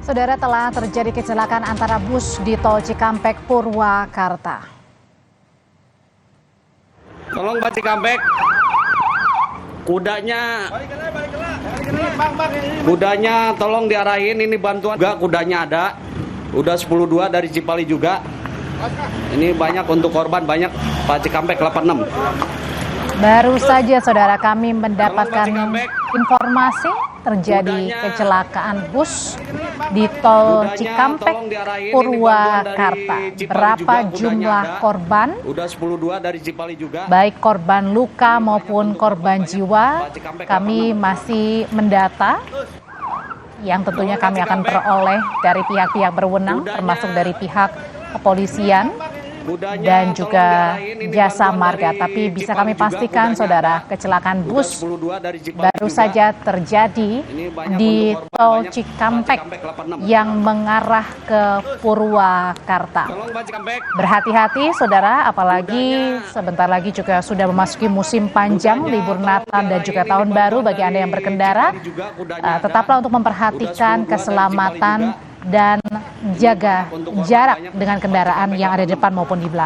Saudara, telah terjadi kecelakaan antara bus di Tol Cikampek Purwakarta. Tolong Pak Cikampek, kudanya tolong diarahin, ini bantuan. Juga kudanya ada, udah 10.2 dari Cipali juga. Ini banyak untuk korban, banyak Pak Cikampek 86. Baru saja saudara kami mendapatkan informasi terjadi kecelakaan bus di Tol Cikampek Purwakarta. Berapa jumlah korban? Udah 10.2 dari Cipali juga. Baik korban luka maupun korban jiwa, kami masih mendata yang tentunya kami akan peroleh dari pihak-pihak berwenang, termasuk dari pihak kepolisian dan juga jasa marga. Tapi bisa kami pastikan saudara, kecelakaan bus baru saja terjadi di Tol Cikampek yang mengarah ke Purwakarta. Berhati-hati saudara, apalagi sebentar lagi juga sudah memasuki musim panjang, libur Natal dan juga Tahun Baru bagi Anda yang berkendara. Tetaplah untuk memperhatikan keselamatan dan jaga jarak dengan kendaraan yang ada di depan maupun di belakang.